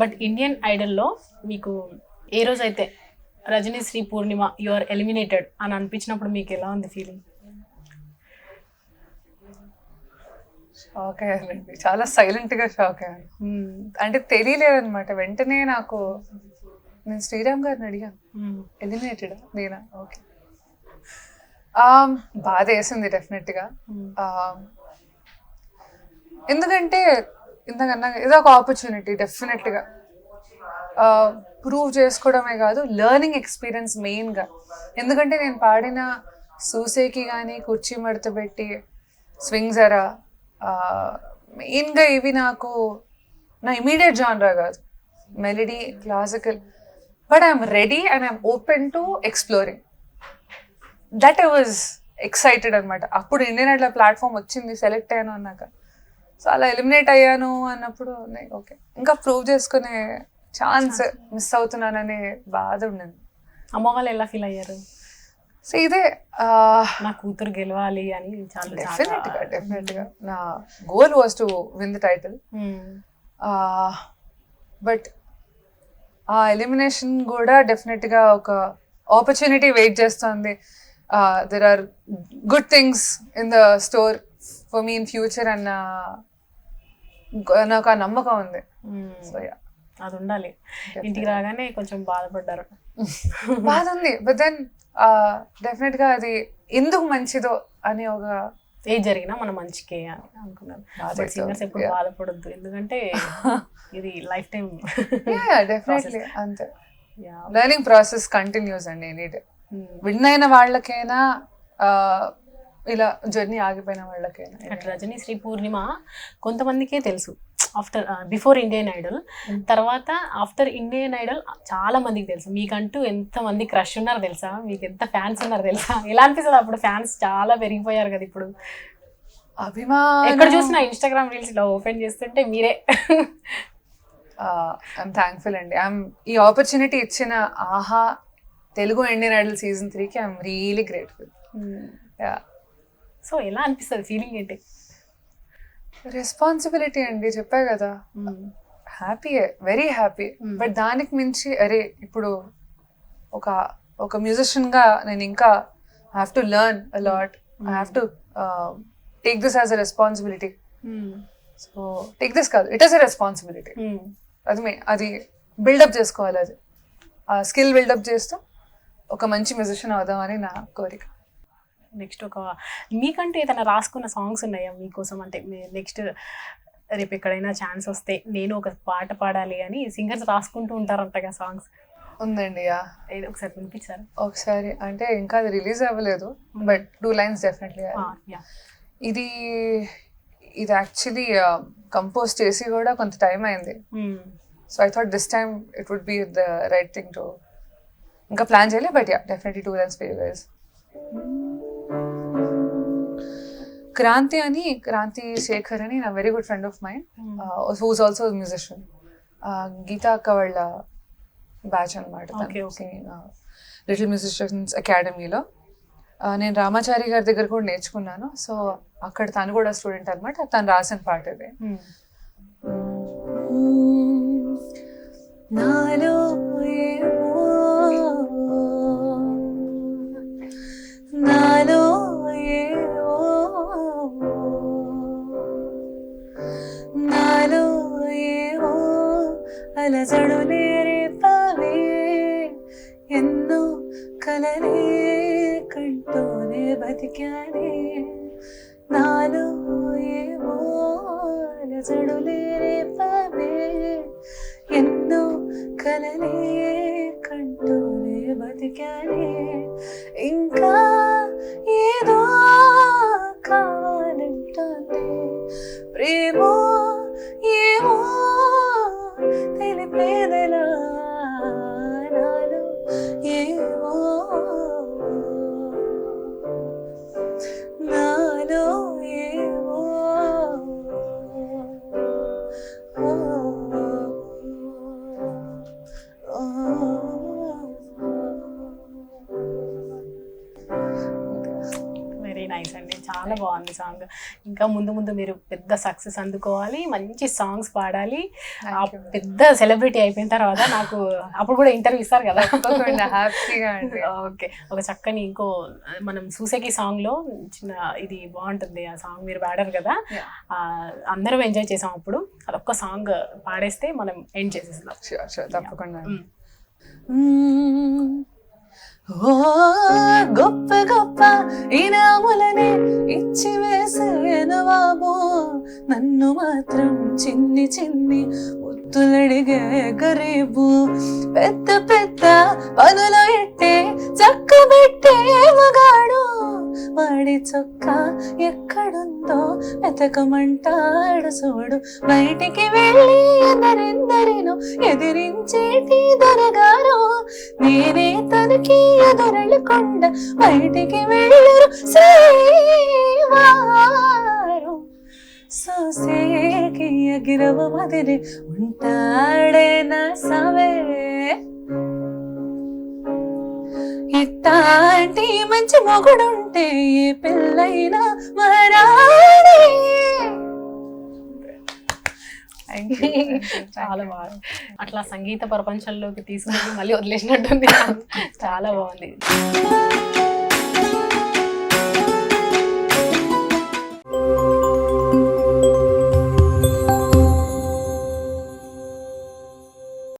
But Indian ఐడల్లో మీకు ఏ రోజైతే రజనీ శ్రీ పూర్ణిమ you are eliminated అని అనిపించినప్పుడు మీకు ఎలా ఉంది ఫీలింగ్? షాక్ అయ్యానండి, చాలా సైలెంట్గా షాక్ అయ్యాను. అంటే తెలియలేదన్నమాట. వెంటనే నాకు నేను శ్రీరామ్ గారిని అడిగాను, ఎలిమినేటెడ్ నేనా? ఓకే. బాధ వేసింది డెఫినెట్గా. ఎందుకంటే ఇంతకన్నా ఏదో ఒక ఆపర్చునిటీ డెఫినెట్గా ప్రూవ్ చేసుకోవడమే కాదు, లెర్నింగ్ ఎక్స్పీరియన్స్ మెయిన్గా. ఎందుకంటే నేను పాడిన సూసేకి కానీ, కుర్చీ మడత పెట్టి, స్వింగ్ జరా, మెయిన్గా ఇవి నాకు నా ఇమీడియట్ జానరా కాదు, melody, classical. But I'm ready and I'm open to exploring. That I was excited అనమాట. అప్పుడు ఇండియన్ ఐడల్ ప్లాట్ఫామ్ వచ్చింది, సెలెక్ట్ అయ్యాను అన్నాక. సో అలా ఎలిమినేట్ అయ్యాను అన్నప్పుడు ఓకే, ఇంకా ప్రూవ్ చేసుకునే ఛాన్స్ మిస్ అవుతున్నాననే బాధ ఉండేది. అమ్మ వాళ్ళు ఎలా ఫీల్ అయ్యారు? సో ఇదే నా కూతురు గెలవాలి అని. చాలా డెఫినెట్గా నా goal was to win the title. But ఆ ఎలిమినేషన్ కూడా డెఫినెట్గా ఒక ఆపర్చునిటీ వెయిట్ చేస్తుంది. There are good things in the store for me in future అన్న నాకు ఆ నమ్మకం ఉంది. సో యా, అది ఉండాలి. ఇంటికి రాగానే కొంచెం బాధపడ్డారు. బాధ ఉంది, బట్ దెన్ డెఫినెట్గా అది ఎందుకు మంచిదో అని ఒక ఏ జరిగినా మన మంచికే అని అనుకున్నాను. సింగర్స్ ఎప్పుడు బాధపడద్దు, ఎందుకంటే ఇది లైఫ్ టైం. డెఫినెట్లీ అంతే. లెర్నింగ్ ప్రాసెస్ కంటిన్యూస్ అండి. ఎనీడే విన్ అయిన వాళ్ళకైనా, ఇలా జర్నీ ఆగిపోయిన వాళ్ళకైనా. అటు రజనీ శ్రీ పూర్ణిమ కొంతమందికే తెలుసు ఆఫ్టర్ బిఫోర్ ఇండియన్ ఐడల్, తర్వాత ఆఫ్టర్ ఇండియన్ ఐడల్ చాలా మందికి తెలుసు. మీకంటూ ఎంతమంది క్రష్ ఉన్నారు తెలుసా? మీకు ఎంత ఫ్యాన్స్ ఉన్నారు తెలుసా? ఎలా అనిపిస్తుంది అప్పుడు? ఫ్యాన్స్ చాలా పెరిగిపోయారు కదా ఇప్పుడు. అభిమానం ఎక్కడ చూసినా ఇన్స్టాగ్రామ్ రీల్స్ ఇలా ఓపెన్ చేస్తుంటే మీరే. ఐఎమ్ థ్యాంక్ఫుల్ అండి. ఈ ఆపర్చునిటీ ఇచ్చిన ఆహా తెలుగు ఇండియన్ ఐడల్ సీజన్ 3కి ఐఎమ్ రియలీ గ్రేట్ఫుల్. సో ఎలా అనిపిస్తుంది? ఫీలింగ్ ఏంటి? రెస్పాన్సిబిలిటీ అండి, చెప్పా కదా. హ్యాపీయే, వెరీ హ్యాపీ. బట్ దానికి మించి అరే ఇప్పుడు ఒక మ్యూజిషియన్గా నేను ఇంకా I have to learn a lot. I have to take this as a responsibility. So take this కాదు, ఇట్ ఈస్ అ రెస్పాన్సిబిలిటీ. అది బిల్డప్ చేసుకోవాలి. అది ఆ స్కిల్ బిల్డప్ చేస్తూ ఒక మంచి మ్యూజిషియన్ అవుదామని నా కోరిక. నెక్స్ట్ మీకంటే ఏదైనా రాసుకున్న సాంగ్స్ ఉన్నాయా మీకోసం? అంటే నెక్స్ట్ రేపు ఎక్కడైనా ఛాన్స్ వస్తే నేను ఒక పాట పాడాలి అని సింగర్స్ రాసుకుంటూ ఉంటారంటగా సాంగ్స్. ఉందండి. ఏదో ఒకసారి వినిపించారు? ఒకసారి అంటే ఇంకా అది రిలీజ్ అవ్వలేదు, బట్ 2 lines డెఫినెట్లీ. ఇది యాక్చువల్లీ కంపోజ్ చేసి కూడా కొంత టైం అయింది. So I thought this time it would be the right thing to. ఇంకా ప్లాన్ చేయలే, but definitely 2 lines for you guys. Kranthi Sekhar అని నా very good friend of mine, who's also musician. Geetha అక్క వాళ్ళ బ్యాచ్ అనమాట. లిటిల్ మ్యూజిషియన్స్ అకాడమీలో నేను రామాచారి గారి దగ్గర కూడా నేర్చుకున్నాను. సో అక్కడ తను కూడా స్టూడెంట్ అనమాట. తను రాసిన పాట ఇది. నాలో అలజడులే రేపవే, ఎన్నో కలలే కంటూనే బతికానే. నాలో ఏవో అలజడులే రేపవే, ఎన్నో కలలే కంటూనే బతికానే. ఇంకా ఏదో కావాలంటే ప్రేమో ఏమో తెలిపేదెలా. నాలో ఏమో నాలో ఏమో వెరీ నైస్ అండి. చాలా చాలా బాగుంది సాంగ్. ఇంకా ముందు ముందు మీరు పెద్ద సక్సెస్ అందుకోవాలి, మంచి సాంగ్స్ పాడాలి. ఆ పెద్ద సెలబ్రిటీ అయిపోయిన తర్వాత నాకు అప్పుడు కూడా ఇంటర్వ్యూ ఇస్తారు కదా. హ్యాపీగా అండి. ఓకే, ఒక చక్కని ఇంకో మనం సూసేకి సాంగ్ లో చిన్న ఇది బాగుంటుంది. ఆ సాంగ్ మీరు పాడారు కదా, అందరం ఎంజాయ్ చేసాం అప్పుడు. అదొక్క సాంగ్ పాడేస్తే మనం ఎండ్ చేసేస్తాం. తప్పకుండా. ఓ గొప్ప గొప్ప ఇనాములనే ఇచ్చి వేసేన బాబు, నన్ను మాత్రం చిన్ని చిన్ని ముత్తులడిగే గరీబు, పెద్ద పెద్ద పనులు ఎట్టే చక్కబెట్టే మగాడు, వాడి చొక్క ఎక్కడుందో వెతకమంటాడు చూడు, బయటికి వెళ్ళి ఎందరెందరినో ఎదిరించేటి దొరగారు, నేనే తనకి ఎదురెళ్ళకుండా బయటికి వెళ్ళరు శ్రీవారు, సోసేకి ఎగిరవ మదిరి ఉంటాడే నా సవే, ఇట్టాంటి మంచి మొగుడుంటే ఏ పిల్లైనా మరాడే. చాలా బాగుంది. అట్లా సంగీత ప్రపంచంలోకి తీసుకుని మళ్ళీ వదిలేసినట్టుంది. చాలా బాగుంది.